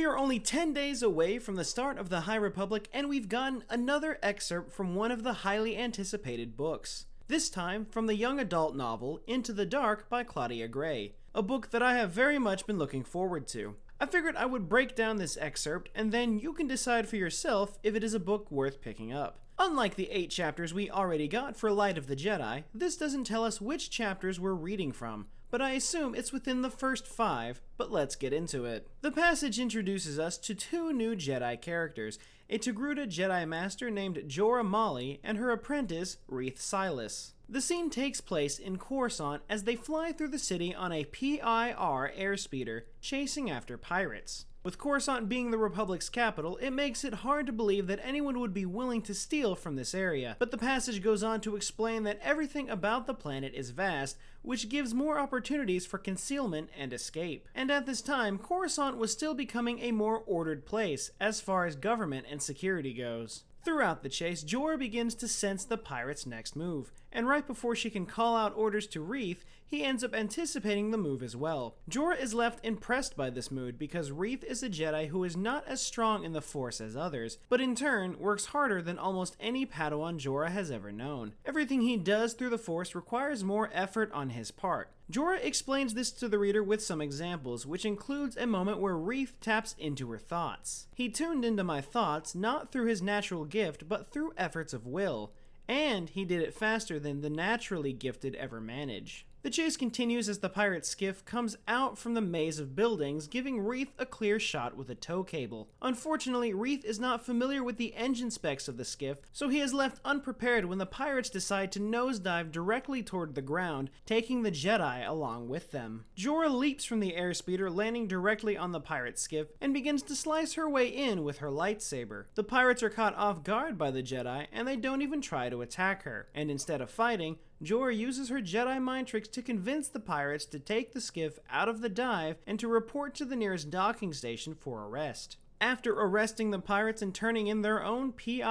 We are only 10 days away from the start of the High Republic, and we've gotten another excerpt from one of the highly anticipated books. This time from the young adult novel Into the Dark by Claudia Gray, a book that I have very much been looking forward to. I figured I would break down this excerpt, and then you can decide for yourself if it is a book worth picking up. Unlike the 8 chapters we already got for Light of the Jedi, this doesn't tell us which chapters we're reading from, but I assume it's within the first 5, but let's get into it. The passage introduces us to 2 new Jedi characters, a Togruta Jedi Master named Jorah Mali and her apprentice, Reath Silas. The scene takes place in Coruscant as they fly through the city on a PIR airspeeder, chasing after pirates. With Coruscant being the Republic's capital, it makes it hard to believe that anyone would be willing to steal from this area, but the passage goes on to explain that everything about the planet is vast, which gives more opportunities for concealment and escape. And at this time, Coruscant was still becoming a more ordered place, as far as government and security goes. Throughout the chase, Jorah begins to sense the pirate's next move, and right before she can call out orders to Reath, he ends up anticipating the move as well. Jorah is left impressed by this mood because Reath is a Jedi who is not as strong in the Force as others, but in turn works harder than almost any Padawan Jorah has ever known. Everything he does through the Force requires more effort on his part. Jorah explains this to the reader with some examples, which includes a moment where Reath taps into her thoughts. He tuned into my thoughts not through his natural gift, but through efforts of will, and he did it faster than the naturally gifted ever manage. The chase continues as the pirate skiff comes out from the maze of buildings, giving Reath a clear shot with a tow cable. Unfortunately, Reath is not familiar with the engine specs of the skiff, so he is left unprepared when the pirates decide to nosedive directly toward the ground, taking the Jedi along with them. Jorah leaps from the airspeeder, landing directly on the pirate skiff, and begins to slice her way in with her lightsaber. The pirates are caught off guard by the Jedi, and they don't even try to attack her, and instead of fighting, Jorah uses her Jedi mind tricks to convince the pirates to take the skiff out of the dive and to report to the nearest docking station for arrest. After arresting the pirates and turning in their own PIR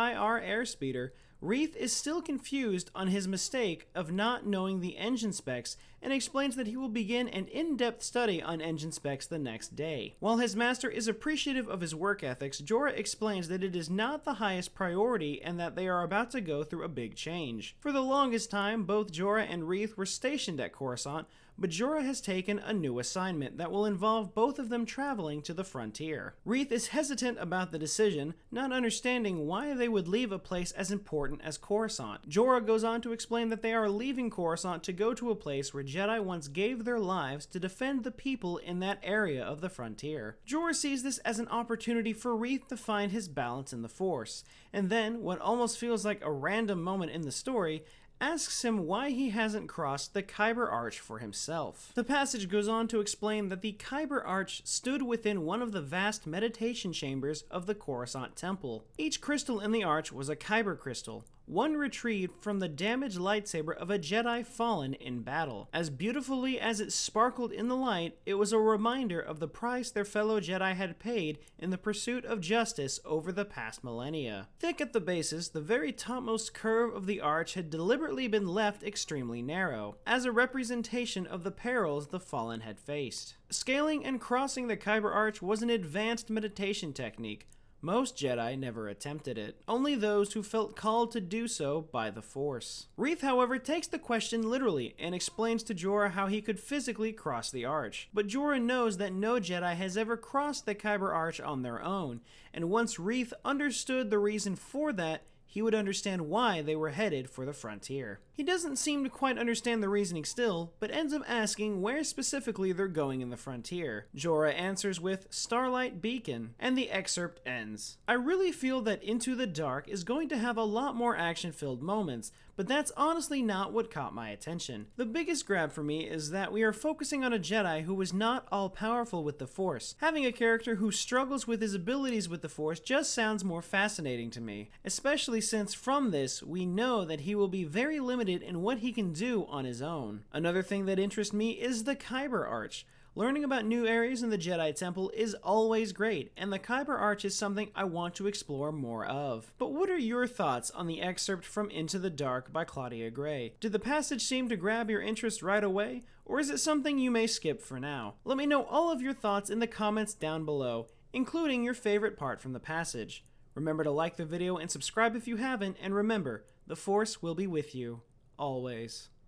airspeeder, Reath is still confused on his mistake of not knowing the engine specs and explains that he will begin an in-depth study on engine specs the next day. While his master is appreciative of his work ethics, Jorah explains that it is not the highest priority and that they are about to go through a big change. For the longest time, both Jorah and Reath were stationed at Coruscant, but Jorah has taken a new assignment that will involve both of them traveling to the frontier. Reath is hesitant about the decision, not understanding why they would leave a place as important as Coruscant. Jorah goes on to explain that they are leaving Coruscant to go to a place where Jedi once gave their lives to defend the people in that area of the frontier. Jorah sees this as an opportunity for Reath to find his balance in the Force, and then, what almost feels like a random moment in the story, asks him why he hasn't crossed the Kyber Arch for himself. The passage goes on to explain that the Kyber Arch stood within one of the vast meditation chambers of the Coruscant Temple. Each crystal in the arch was a Kyber crystal, one retrieved from the damaged lightsaber of a Jedi fallen in battle. As beautifully as it sparkled in the light, it was a reminder of the price their fellow Jedi had paid in the pursuit of justice over the past millennia. Thick at the bases, the very topmost curve of the arch had deliberately been left extremely narrow, as a representation of the perils the fallen had faced. Scaling and crossing the Kyber Arch was an advanced meditation technique. Most Jedi never attempted it, only those who felt called to do so by the Force. Reath, however, takes the question literally and explains to Jorah how he could physically cross the arch. But Jorah knows that no Jedi has ever crossed the Kyber Arch on their own, and once Reath understood the reason for that, he would understand why they were headed for the frontier. He doesn't seem to quite understand the reasoning still, but ends up asking where specifically they're going in the frontier. Jorah answers with Starlight Beacon, and the excerpt ends. I really feel that Into the Dark is going to have a lot more action-filled moments, but that's honestly not what caught my attention. The biggest grab for me is that we are focusing on a Jedi who is not all-powerful with the Force. Having a character who struggles with his abilities with the Force just sounds more fascinating to me, especially since from this, we know that he will be very limited in what he can do on his own. Another thing that interests me is the Kyber Arch. Learning about new areas in the Jedi Temple is always great, and the Kyber Arch is something I want to explore more of. But what are your thoughts on the excerpt from Into the Dark by Claudia Gray? Did the passage seem to grab your interest right away, or is it something you may skip for now? Let me know all of your thoughts in the comments down below. including your favorite part from the passage. Remember to like the video and subscribe if you haven't, and remember, the Force will be with you, always.